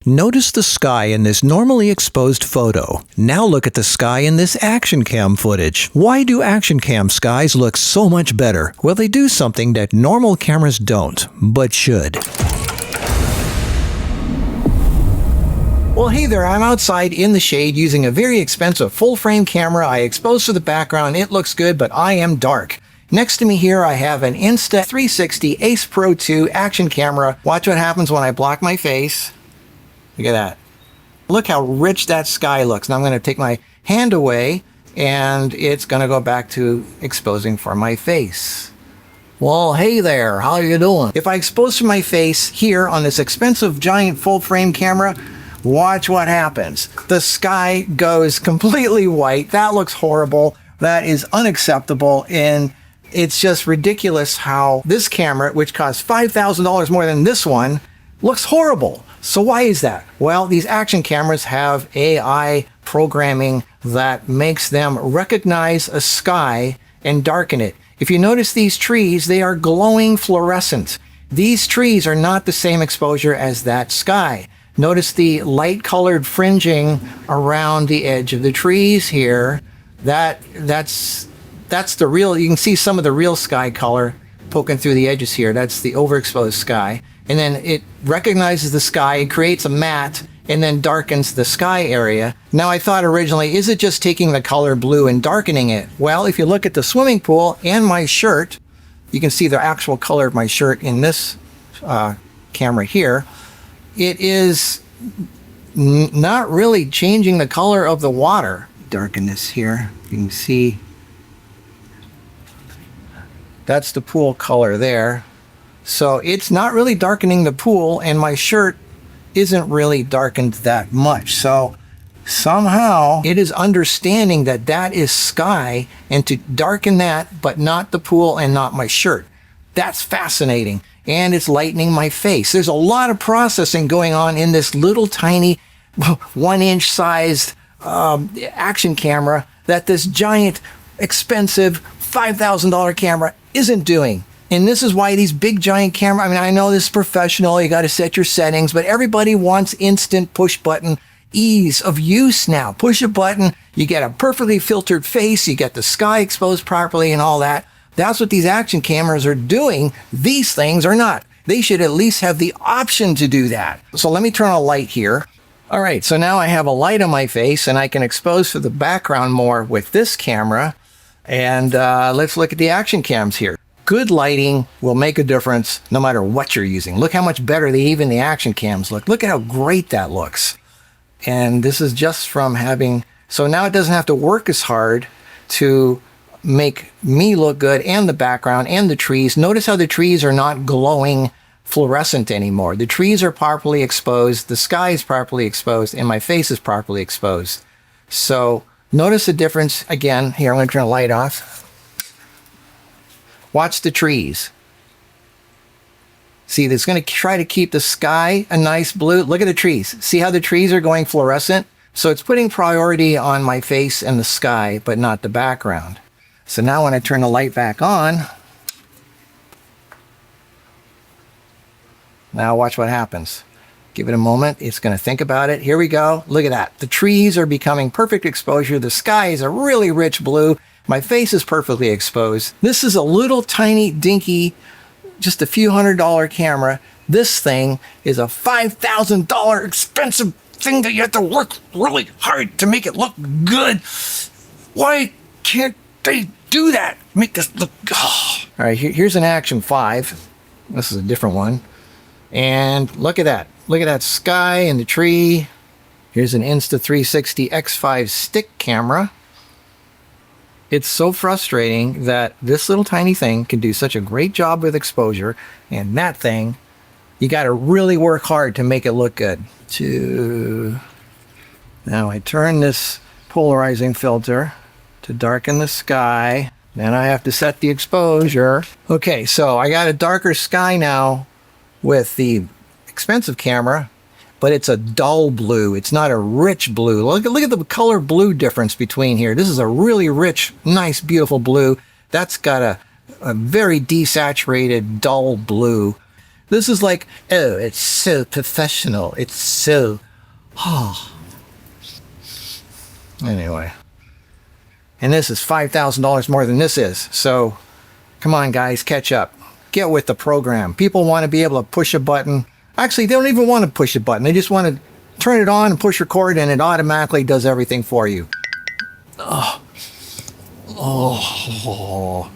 Notice the sky in this normally exposed photo. Now look at the sky in this action cam footage. Why do action cam skies look so much better? Well, they do something that normal cameras don't, but should. Well, hey there, I'm outside in the shade using a very expensive full-frame camera. I exposed to the background, it looks good, but I am dark. Next to me here, I have an Insta360 Ace Pro 2 action camera. Watch what happens when I block my face. Look at that. Look how rich that sky looks. Now I'm going to take my hand away, and it's going to go back to exposing for my face. Well, hey there, how you doing? If I expose to my face here on this expensive giant full-frame camera, watch what happens. The sky goes completely white. That looks horrible. That is unacceptable. And it's just ridiculous how this camera, which costs $5,000 more than this one, looks horrible. So why is that? Well, these action cameras have AI programming that makes them recognize a sky and darken it. If you notice these trees, they are glowing fluorescent. These trees are not the same exposure as that sky. Notice the light colored fringing around the edge of the trees here. That's the real, you can see some of the real sky color poking through the edges here. That's the overexposed sky. And then it recognizes the sky, it creates a matte, and then darkens the sky area. Now I thought originally, is it just taking the color blue and darkening it? Well, if you look at the swimming pool and my shirt, you can see the actual color of my shirt in this camera here. It is not really changing the color of the water. Darken this here. You can see that's the pool color there. So it's not really darkening the pool, and my shirt isn't really darkened that much. So somehow it is understanding that that is sky, and to darken that, but not the pool and not my shirt. That's fascinating. And it's lightening my face. There's a lot of processing going on in this little tiny 1-inch sized action camera that this giant expensive $5,000 camera isn't doing. And this is why these big giant camera, I mean, I know this is professional, you got to set your settings, but everybody wants instant push button ease of use now. Push a button, you get a perfectly filtered face, you get the sky exposed properly and all that. That's what these action cameras are doing. These things are not. They should at least have the option to do that. So let me turn on a light here. All right, so now I have a light on my face and I can expose to the background more with this camera. And let's look at the action cams here. Good lighting will make a difference no matter what you're using. Look how much better even the action cams look. Look at how great that looks. And this is just from having, so now it doesn't have to work as hard to make me look good and the background and the trees. Notice how the trees are not glowing fluorescent anymore. The trees are properly exposed, the sky is properly exposed, and my face is properly exposed. So notice the difference. Again, here, I'm going to turn the light off. Watch the trees. See, it's going to try to keep the sky a nice blue. Look at the trees. See how the trees are going fluorescent? So it's putting priority on my face and the sky, but not the background. So now when I turn the light back on, now watch what happens. Give it a moment. It's going to think about it. Here we go. Look at that. The trees are becoming perfect exposure. The sky is a really rich blue. My face is perfectly exposed. This is a little tiny dinky, just a few $100 camera. This thing is a $5,000 expensive thing that you have to work really hard to make it look good. Why can't they do that? Make this look... Oh. All right, here's an Action 5. This is a different one. And look at that. Look at that sky and the tree. Here's an Insta360 X5 stick camera. It's so frustrating that this little tiny thing can do such a great job with exposure, and that thing, you got to really work hard to make it look good. Now I turn this polarizing filter to darken the sky. Then I have to set the exposure. Okay, so I got a darker sky now with the expensive camera, but it's a dull blue. It's not a rich blue. Look at the color blue difference between here. This is a really rich, nice, beautiful blue. That's got a very desaturated, dull blue. This is like, oh, it's so professional. It's so, oh. Anyway. And this is $5,000 more than this is. So come on, guys, catch up. Get with the program. People want to be able to push a button. Actually, they don't even want to push a button. They just want to turn it on and push record, and it automatically does everything for you. Oh. Oh.